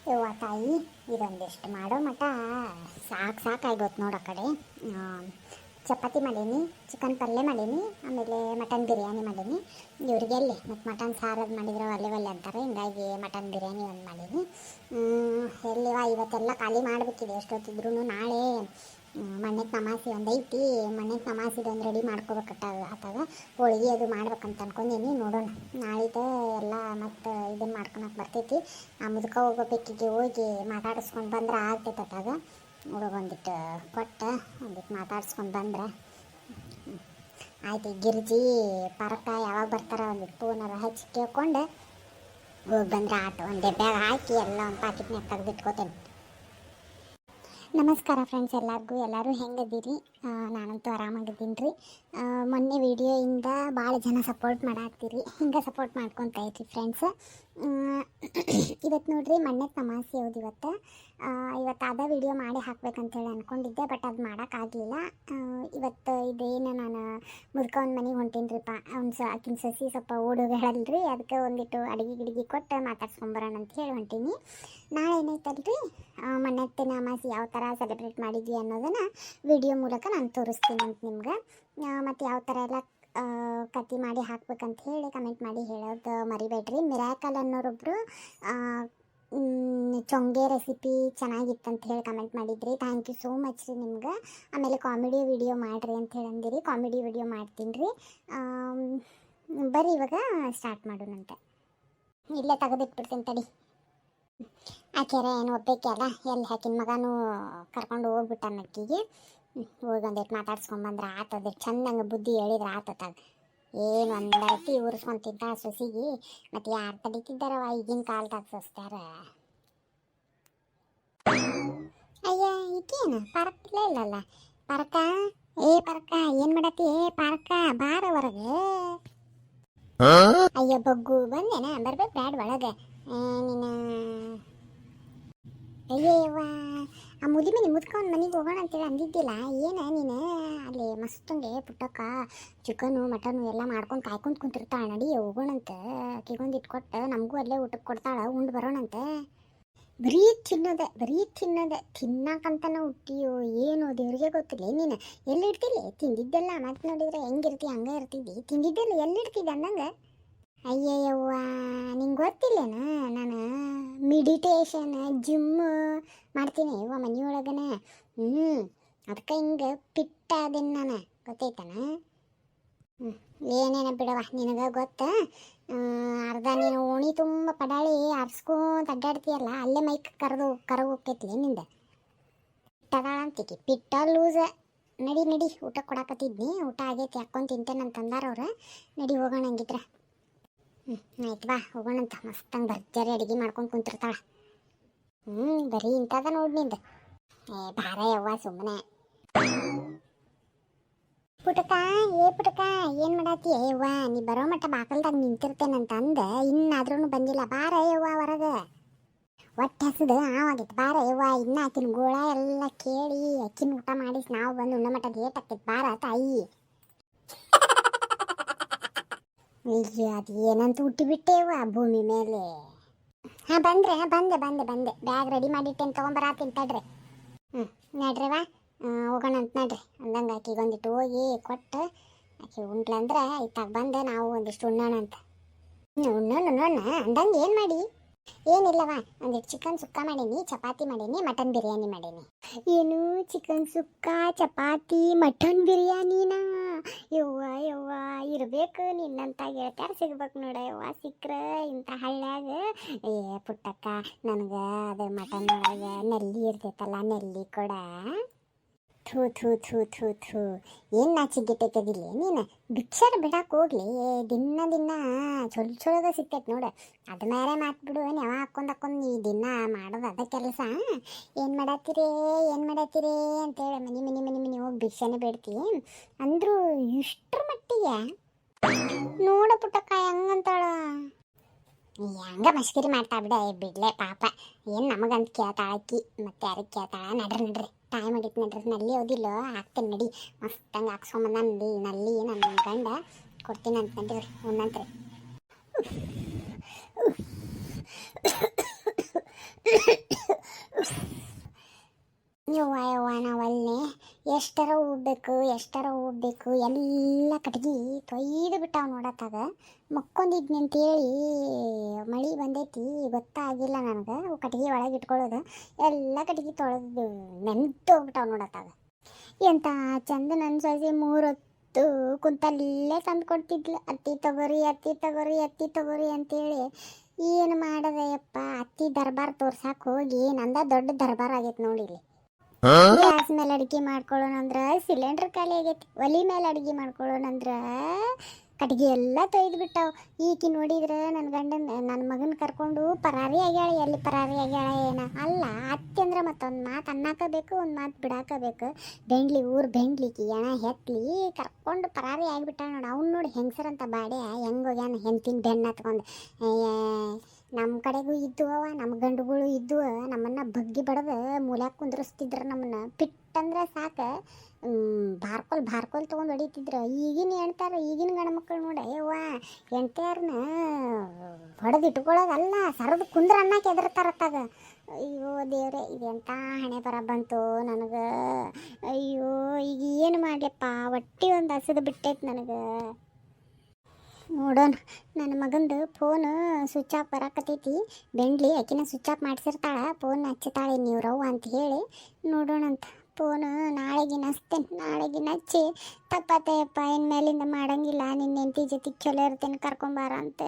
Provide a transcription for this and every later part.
ಯವ್ವ ತಾಯಿ, ಇದೊಂದಿಷ್ಟು ಮಾಡೋ ಮಟ ಸಾಕಾಗೋತು ನೋಡು. ಆ ಕಡೆ ಚಪಾತಿ ಮಾಡೀನಿ, ಚಿಕನ್ ಪಲ್ಯ ಮಾಡೀನಿ, ಆಮೇಲೆ ಮಟನ್ ಬಿರಿಯಾನಿ ಮಾಡೀನಿ. ಇವ್ರಿಗೆ ಎಲ್ಲಿ ಮತ್ತು ಮಟನ್ ಸಾರದು ಮಾಡಿದ್ರೆ ಒಲ್ಲೆ ಅಂತಾರೆ, ಹಿಂಗಾಗಿ ಮಟನ್ ಬಿರಿಯಾನಿ ಒಂದು ಮಾಡೀನಿ. ಎಲ್ಲಿವ ಇವತ್ತೆಲ್ಲ ಖಾಲಿ ಮಾಡಬೇಕಿದೆ ಎಷ್ಟೊತ್ತಿದ್ರು. ನಾಳೆ ಮಣ್ಣೆತ್ ನಮಾಸಿ ಒಂದು ಐತಿ, ಮಣ್ಣೆತ್ ನಮಾಸಿದೊಂದು ರೆಡಿ ಮಾಡ್ಕೋಬೇಕಟ್ಟಾಗ ಹೋಳಿಗೆ ಅದು ಮಾಡ್ಬೇಕಂತ ಅನ್ಕೊಂಡೀನಿ. ನೋಡೋಣ, ನಾಳಿದ್ದು ಎಲ್ಲ ಮತ್ತು ಇದನ್ನು ಮಾಡ್ಕೊಳಕ್ಕೆ ಬರ್ತೈತಿ. ಆ ಮುದುಕ ಹೋಗೋ ಬೆಕ್ಕಿಗೆ ಹೋಗಿ ಮಾತಾಡಿಸ್ಕೊಂಡು ಬಂದ್ರೆ ಆಗ್ತೈತೆ ಅಟ್ಟಾಗ. ಹುಡುಗ ಒಂದಿಟ್ಟು ಕೊಟ್ಟು ಒಂದಿಟ್ಟು ಮಾತಾಡ್ಸ್ಕೊಂಡು ಬಂದ್ರೆ ಆಯ್ತು. ಗಿರ್ಜಿ ಪರಕ ಯಾವಾಗ ಬರ್ತಾರ ಒಂದಿಟ್ಟು ಫೋನರ ಹಚ್ಚಿ ಕೇಳ್ಕೊಂಡು ಹೋಗಿ ಬಂದ್ರೆ ಆಟೋ ಒಂದು ಡಬ್ಬ್ಯಾಗ ಹಾಕಿ ಎಲ್ಲ ಒಂದು ಪಾಕಿಟ್ನಾಗ ತೆಗೆದಿಟ್ಕೋತೇನೆ. ನಮಸ್ಕಾರ ಫ್ರೆಂಡ್ಸ್, ಎಲ್ಲರೂ ಹೆಂಗದೀರಿ? ನಾನಂತೂ ಆರಾಮಾಗಿದ್ದೀನಿ ರೀ. ಮೊನ್ನೆ ವಿಡಿಯೋಯಿಂದ ಭಾಳ ಜನ ಸಪೋರ್ಟ್ ಮಾಡಾಕ್ತೀರಿ, ಹಿಂಗೆ ಸಪೋರ್ಟ್ ಮಾಡ್ಕೊತಾ ಇರ್ರಿ ಫ್ರೆಂಡ್ಸ್. ಇವತ್ತು ನೋಡ್ರಿ ಮಣ್ಣೆತ್ ತಮಾಸೆ ಹೌದು. ಇವತ್ತು ಅದೇ ವಿಡಿಯೋ ಮಾಡಿ ಹಾಕ್ಬೇಕಂತೇಳಿ ಅಂದ್ಕೊಂಡಿದ್ದೆ, ಬಟ್ ಅದು ಮಾಡೋಕ್ಕಾಗಲಿಲ್ಲ. ಇವತ್ತು ಇದೇನು ನಾನು ಮುದ್ಕೊಂಡು ಮನೆಗೆ ಹೊಂಟೀನಿರಿಪ್ಪ. ಆಕಿನ ಸಸಿ ಸ್ವಲ್ಪ ಓಡೋಗಿ ಹೇಳಲ್ರಿ, ಅದಕ್ಕೆ ಒಂದಿಟ್ಟು ಅಡುಗೆ ಕೊಟ್ಟು ಮಾತಾಡ್ಸ್ಕೊಂಬರೋಣ ಅಂತ ಹೇಳಿ ಹೊಂಟೀನಿ. ನಾಳೆ ಏನೈತಲ್ರಿ ಮಣ್ಣೆತ್ತಿನ ಅಮಾಸಿ ಯಾವ ಥರ ಸೆಲೆಬ್ರೇಟ್ ಮಾಡಿದ್ವಿ ಅನ್ನೋದನ್ನು ವಿಡಿಯೋ ಮೂಲಕ ನಾನು ತೋರಿಸ್ತೀನಿ ಅಂತ ನಿಮ್ಗೆ. ಮತ್ತು ಯಾವ ಥರ ಎಲ್ಲ ಕಟ್ಟಿ ಮಾಡಿ ಹಾಕ್ಬೇಕಂತ ಹೇಳಿ ಕಮೆಂಟ್ ಮಾಡಿ ಹೇಳೋದು ಮರಿಬೇಡ್ರಿ. ಮಿರಾಕಲ್ ಅನ್ನೋರೊಬ್ಬರು ಚೊಂಗೆ ರೆಸಿಪಿ ಚೆನ್ನಾಗಿತ್ತಂತ ಹೇಳಿ ಕಮೆಂಟ್ ಮಾಡಿದ್ರಿ. ಥ್ಯಾಂಕ್ ಯು ಸೋ ಮಚ್ ರೀ ನಿಮ್ಗೆ. ಆಮೇಲೆ ಕಾಮಿಡಿ ವಿಡಿಯೋ ಮಾಡಿರಿ ಅಂತ ಹೇಳಿ ಅಂದಿರಿ, ಕಾಮಿಡಿ ವಿಡಿಯೋ ಮಾಡ್ತೀನಿ ರೀ. ಬರ್ರಿ ಇವಾಗ ಸ್ಟಾರ್ಟ್ ಮಾಡೋಣಂತೆ. ಇಲ್ಲೇ ತೆಗೆದಿಟ್ಬಿಡ್ತೀನಿ ತಡಿ. ಆಕೆರೆ ಏನು ಒಪ್ಪೈಕೆ ಅಲ್ಲ, ಎಲ್ಲಿ ಹಾಕಿನ ಮಗನೂ ಕರ್ಕೊಂಡು ಹೋಗ್ಬಿಟ್ಟ ನಕ್ಕಿಗೆ. ಹೋಗಿ ಒಂದಿಟ್ಟು ಮಾತಾಡ್ಸ್ಕೊಂಬಂದ್ರೆ ಆತದ, ಚಂದಂಗೆ ಬುದ್ಧಿ ಹೇಳಿದ್ರೆ ಆತತ್ತಾಗ. ಏನು ಒಂದೈತಿ ಉರ್ಸ್ಕೊಂತಿದ್ದ ಸೊಸಿಗೆ, ಮತ್ತು ಯಾರು ತಡೀತಿದ್ದಾರವ ಈಗಿನ ಕಾಲದಾಗ ಸೊಸ್ತಾರ. ಅಯ್ಯ ಈಗೇನು ಪರಕ್ಕಿಲ್ಲ ಇಲ್ಲಲ್ಲ. ಪರಕ ಪರಕ ಏನು ಮಾಡತ್ತಿ? ಪರಕ ಬಾರ ಹೊರಗೆ. ಅಯ್ಯ ಬಗ್ಗು ಬಂದೇನ, ಬರ್ಬೇಕು ಬ್ಯಾಡ್ ಒಳಗೆ ನೀನು. ಅಯ್ಯವ್ವ, ಆ ಮನೆ ಮುದ್ಕೊಂಡು ಮನೆಗೆ ಹೋಗೋಣ ಅಂತೇಳಿ ಅಂದಿದ್ದಿಲ್ಲ ಏನು ನೀನು? ಅಲ್ಲಿ ಮಸ್ತಂಗೆ ಪುಟ್ಟಕ್ಕ ಚಿಕನು ಮಟನು ಎಲ್ಲ ಮಾಡ್ಕೊಂಡು ಕಾಯ್ಕೊಂಡು ಕುಂತಿರ್ತಾಳೆ. ನಡಿ ಹೋಗೋಣಂತೆ, ಆಕೆಗೊಂದು ಇಟ್ಕೊಟ್ಟು ನಮಗೂ ಅಲ್ಲೇ ಊಟಕ್ಕೆ ಕೊಡ್ತಾಳೆ, ಉಂಡು ಬರೋಣಂತೆ. ಬರೀ ತಿನ್ನೋದೆ ತಿನ್ನಕಂತನ ಹುಟ್ಟಿಯೋ ಏನೋ ದೇವ್ರಿಗೆ ಗೊತ್ತಿಲ್ಲ. ನೀನು ಎಲ್ಲಿಡ್ತಿಲ್ಲ ತಿಂದಿದ್ದೆಲ್ಲ? ಮತ್ತೆ ನೋಡಿದ್ರೆ ಹೆಂಗಿರ್ತಿ ಹಂಗೆ ಇರ್ತಿದ್ದಿ. ತಿಂದಿದ್ದೆಲ್ಲ ಎಲ್ಲಿಡ್ತಿದ್ದೆ ಅಂದಂಗೆ. ಅಯ್ಯಯ್ಯವ್ವ, ನಿಂಗೆ ಗೊತ್ತಿಲ್ಲೇನ ನಾನು ಮೆಡಿಟೇಷನ್ ಜಿಮ್ ಮಾಡ್ತೀನಿ ಇವ ಮನೆಯೊಳಗನೆ. ಅದಕ್ಕೆ ಹಿಂಗೆ ಪಿಟ್ಟ ಅದೀನಿ ನಾನು, ಗೊತ್ತೈತನ? ಏನೇನ ಬಿಡವ, ನಿನಗೆ ಗೊತ್ತ. ಅರ್ಧ ನೀನು ಓಣಿ ತುಂಬ ಪಡಾಳಿ ಆರಿಸ್ಕೊಂತ ಅಡ್ಡಾಡ್ತೀಯಲ್ಲ, ಅಲ್ಲೇ ಮೈಕ್ ಕರಗೋಗ್ತೈತಿ ನಿಂದ. ಪಿಟ್ಟದಾಳಂತಿಕಿ ಪಿಟ್ಟ ಲೂಸ. ನಡಿ ಊಟ ಕೊಡಕತ್ತಿದ್ನಿ, ಊಟ ಆಗೈತಿ ಹಾಕ್ಕೊಂಡು ತಿಂತೇನೆ ಅಂತಂದಾರವ್ರು. ನಡಿ ಹೋಗೋಣ ಹಂಗಿದ್ರ. ಆಯ್ತು ಬಾ ಹೋಗೋಣಂತ. ಮಸ್ತಂಗೆ ಭರ್ಜರಿ ಅಡುಗೆ ಮಾಡ್ಕೊಂಡು ಕುಂತಿರ್ತಾಳ. ಬರೀ ಇಂಥದ ನೋಡಿ ನಿಂದು. ಭಾರ ಯವ್ವ ಸುಮ್ಮನೆ. ಪುಟಕ ಏನು ಮಾಡತ್ತಿ? ಯವ್ವ ನೀ ಬರೋ ಮಟ್ಟ ಬಾಕಲ್ದಾಗ ನಿಂತಿರ್ತೇನಂತ ಅಂದೆ, ಇನ್ನಾದ್ರೂ ಬಂದಿಲ್ಲ. ಬಾರ ಯವ್ವ ಹೊರಗೆ. ಹೊಟ್ಟೆ ಹಸಿದು ಆವಾಗಿತ್ತು, ಬಾರ ಯವ್ವ. ಇನ್ನು ಆಕಿನ ಗೋಳ ಎಲ್ಲ ಕೇಳಿ ಅಕ್ಕಿನ ಊಟ ಮಾಡಿಸಿ ನಾವು ಬಂದು ಉಣ್ಣ ಮಟ್ಟ ಲೇಟ್ ಆಕೈತಿ. ಬಾರ ತಾಯಿ. ಅಯ್ಯೋ, ಅದು ಏನಂತ ಹುಟ್ಟಿಬಿಟ್ಟೇವ ಭೂಮಿ ಮೇಲೆ. ಹಾಂ ಬಂದೆ. ಬ್ಯಾಗ್ ರೆಡಿ ಮಾಡಿಟ್ಟೇನು ತೊಗೊಂಬರಾತೀನಿ ತಡ್ರಿ. ನಡ್ರಿವಾ ಹೋಗೋಣ ಅಂತ ನಡ್ರಿ ಅಂದಂಗೆ. ಆಕಿಗೆ ಒಂದಿಟ್ಟು ಹೋಗಿ ಕೊಟ್ಟು ಆಕೆ ಉಂಟ್ಲಂದ್ರೆ ಇತ್ತಾಗ ಬಂದೆ ನಾವು ಒಂದಿಷ್ಟು ಉಣ್ಣೋಣ ಅಂತ. ಉಣ್ಣೋಣ ಅಂದಂಗೆ ಏನು ಮಾಡಿ? ಏನಿಲ್ಲವಾ, ಒಂದಿಟ್ಟು ಚಿಕನ್ ಸುಕ್ಕ ಮಾಡೀನಿ, ಚಪಾತಿ ಮಾಡೀನಿ, ಮಟನ್ ಬಿರಿಯಾನಿ ಮಾಡೀನಿ. ಏನು ಚಿಕನ್ ಸುಕ್ಕ, ಚಪಾತಿ, ಮಟನ್ ಬಿರಿಯಾನಿನಾ? ಯವ್ವ ಇರ್ಬೇಕು ನಿನ್ನಂತ ಗೆಳತ್ಯಾರು ಸಿಗ್ಬೇಕು ನೋಡ ಯವ್ವ. ಸಿಕ್ಕರೆ ಇಂಥ ಹಳ್ಳ್ಯಾಗ. ಪುಟ್ಟಕ್ಕ ನನಗೆ ಅದು ಮಟನ್ ಒಳಗೆ ನೆಲ್ಲಿ ಇರ್ತೈತಲ್ಲ, ನೆಲ್ಲಿ ಕೊಡ. ಥೂ ಏನು ನಾಚಿಗಿಟ್ಟೈತದಿಲ್ಲ ನೀನು? ಭಿಕ್ಷಾರ ಬಿಡಕ್ಕೆ ಹೋಗ್ಲಿ, ದಿನ ಚೊಲದ ಸಿಗ್ತೈತೆ ನೋಡು. ಅದು ಮೇರೆ ಮಾತ್ಬಿಡು, ನೆವ ಹಾಕ್ಕೊಂಡು ಈ ದಿನ ಮಾಡೋದು ಅದ ಕೆಲಸ. ಏನು ಮಾಡತ್ತೀರಿ ಅಂತೇಳಿ ಮನೆ ಹೋಗಿ ಭಿಕ್ಷಾನೇ ಬೇಡ್ತೀವಿ ಅಂದರೂ ಇಷ್ಟರ ಮಟ್ಟಿಗೆ. ನೋಡ ಪುಟ್ಟಕ್ಕ ಹೆಂಗಂತಾಳ. ಹೆಂಗ ಮಸ್ಕಿರಿ ಮಾಡ್ತಾ ಬಿಡ್ಲೆ ಪಾಪ. ಏನು ನಮಗಂತ ಕೇಳ್ತಾಳಕ್ಕಿ, ಮತ್ತೆ ಯಾರಿಗೆ ಕೇಳ್ತಾಳ? ನಡ್ರಿ ಟೈಮ್ ಆಗಿತ್ತು ನಡ್ರಿ. ನಲ್ಲಿ ಓದಿಲ್ಲ ಹಾಕ್ತೇನೆ ನಡಿ. ಮಸ್ತಂಗೆ ಹಾಕ್ಸ್ಕೊಂಬಂದ ನಲ್ಲಿ ನನ್ನ ಗಂಡ ಕೊಡ್ತೀನಿ ಅಂತ ನಡ್ರಿ ಉಣ್ಣಂತ್ರಿ. ಯವ್ವ ಯವ್ವ ನಾವಲ್ಲೇ ಎಷ್ಟರ ಹೋಗ್ಬೇಕು ಎಲ್ಲ ಕಟ್ಗೆ ತೊಯ್ದು ಬಿಟ್ಟಾವ ನೋಡತ್ತಾಗ ಮಕ್ಕೊಂದಿದ್ನಿ ಅಂತೇಳಿ ಮಳೆ ಬಂದೈತಿ ಗೊತ್ತಾಗಿಲ್ಲ ನನಗೆ ಕಟ್ಗೆ ಒಳಗೆ ಇಟ್ಕೊಳ್ಳೋದು ಎಲ್ಲ ಕಟ್ಗೆ ತೊಳೆದು ನೆಂತು ಹೋಗ್ಬಿಟ್ಟಾವ ನೋಡತ್ತಾಗ ಎಂತ ಚಂದ ನನ್ನ ಸೊಸೆ 3 ಹೊತ್ತು ಕುಂತಲ್ಲೇ ತಂದು ಕೊಡ್ತಿದ್ಲು ಅತ್ತಿ ತಗೋರಿ ಅಂತೇಳಿ ಏನು ಮಾಡದಯ್ಯಪ್ಪ ಅತ್ತಿ ದರ್ಬಾರ್ ತೋರ್ಸಾಕ್ ಹೋಗಿ ನಂದ ದೊಡ್ಡ ದರ್ಬಾರ್ ಆಗೈತೆ ನೋಡಿಲಿ ಗ್ಯಾಸ್ ಮೇಲೆ ಅಡುಗೆ ಮಾಡ್ಕೊಳ್ಳೋಣಂದ್ರ ಸಿಲಿಂಡರ್ ಖಾಲಿ ಆಗೈತಿ ಒಲಿ ಮೇಲೆ ಅಡುಗೆ ಮಾಡ್ಕೊಳ್ಳೋಣಂದ್ರ ಕಟ್ಗೆ ಎಲ್ಲ ತೊಯ್ದು ಬಿಟ್ಟಾವ ಈಕಿ ನೋಡಿದ್ರೆ ನನ್ನ ನನ್ನ ಮಗನ ಕರ್ಕೊಂಡು ಪರಾರಿ ಆಗ್ಯಾಳ ಎಲ್ಲಿ ಪರಾರಿ ಆಗ್ಯಾಳ ಏನ ಅಲ್ಲ ಅತ್ತೆ ಅಂದ್ರೆ ಮತ್ತೊಂದು ಮಾತು ಅನ್ನಕಬೇಕು ಒಂದು ಮಾತು ಬಿಡಾಕಬೇಕು ಊರು ಬೆಂಡ್ಲಿಕ್ಕಿ ಎಣ ಹೆತ್ಲಿ ಕರ್ಕೊಂಡು ಪರಾರಿ ಆಗಿಬಿಟ್ಟಾಳ ನೋಡಿ ಅವ್ನು ನೋಡಿ ಹೆಂಗಸರಂತ ಬಾಡೆ ಹೆಂಗೆ ಹೋಗ್ಯಾನ ಹೆಂತಿನ ಬೆನ್ನು ಹತ್ಕೊಂಡು ನಮ್ಮ ಕಡೆಗೂ ಇದ್ದುವ ನಮ್ಮ ಗಂಡುಗಳು ಇದ್ದುವ ನಮ್ಮನ್ನು ಬಗ್ಗಿ ಬಡದು ಮೂಲ್ಯಾಗ ಕುಂದ್ರಿಸ್ತಿದ್ರು ನಮ್ಮನ್ನು ಪಿಟ್ಟಂದ್ರೆ ಸಾಕು ಬಾರ್ಕೊಲ್ ತೊಗೊಂಡು ಹೊಡಿತಿದ್ರು ಈಗಿನ ಹೇಳ್ತಾರೆ ಈಗಿನ ಗಂಡು ನೋಡಿ ಯವ್ವ ಹೆಂಡ್ತಿಯರ್ನ ಹೊಡೆದು ಇಟ್ಕೊಳ್ಳೋದಲ್ಲ ಸರದು ಕುಂದ್ರ ಅನ್ನಕ್ಕೆ ಎದುರ್ತಾರತ್ತಾಗ ಅಯ್ಯೋ ದೇವ್ರೆ ಇದೆಂಥ ಹಣೆ ಬರ ಬಂತು ನನಗೆ ಅಯ್ಯೋ ಈಗ ಏನು ಮಾಡ್ಯಪ್ಪ ಹೊಟ್ಟಿ ಒಂದು ಹಸಿದು ಬಿಟ್ಟೈತೆ ನನಗೆ ನೋಡೋಣ ನನ್ನ ಮಗಂದು ಫೋನು ಸ್ವಿಚ್ ಆಫ್ ಬರಾಕತ್ತೈತಿ ಬೆಂಡ್ಲಿ ಆಕಿನ ಸ್ವಿಚ್ ಆಫ್ ಮಾಡಿಸಿರ್ತಾಳೆ ಫೋನ್ ಹಚ್ಚುತ್ತಾಳೆ ನೀವು ರವ್ವ ಅಂತ ಹೇಳಿ ನೋಡೋಣಂತ ಫೋನು ನಾಳೆಗಿನ ಹಚ್ಚಿ ತಪ್ಪತ್ತಯ್ಯಪ್ಪ ಇನ್ನು ಮೇಲಿಂದ ಮಾಡಂಗಿಲ್ಲ ನಿನ್ನ ಹೆಂಡತಿ ಜೊತೆಗೆ ಚಲೋ ಇರ್ತೇನೆ ಕರ್ಕೊಂಬಾರ ಅಂತ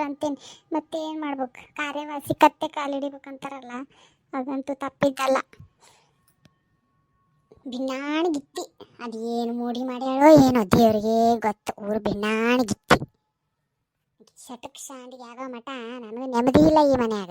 ಅಂತೇನೆ ಮತ್ತೆ ಏನು ಮಾಡ್ಬೇಕು ಕಾರ್ಯವಾಸಿ ಕತ್ತೆ ಕಾಲಿಡಿಬೇಕಂತಾರಲ್ಲ ಅದಂತೂ ತಪ್ಪಿದ್ದಲ್ಲ ಭಿನ್ನಾಣಿಗಿತ್ತಿ ಅದೇನು ಮೂಡಿ ಮಾಡ್ಯಾಳೋ ಏನೋ ದೇವ್ರಿಗೆ ಗೊತ್ತು ಊರು ಭಿನ್ನಾಣಿಗಿತ್ತಿ ಶಟಕ್ ಶಾಂಡಿಗೆ ಆಗೋ ಮಠ ನನಗೆ ನೆಮ್ಮದಿ ಇಲ್ಲ ಈ ಮನ್ಯಾಗ.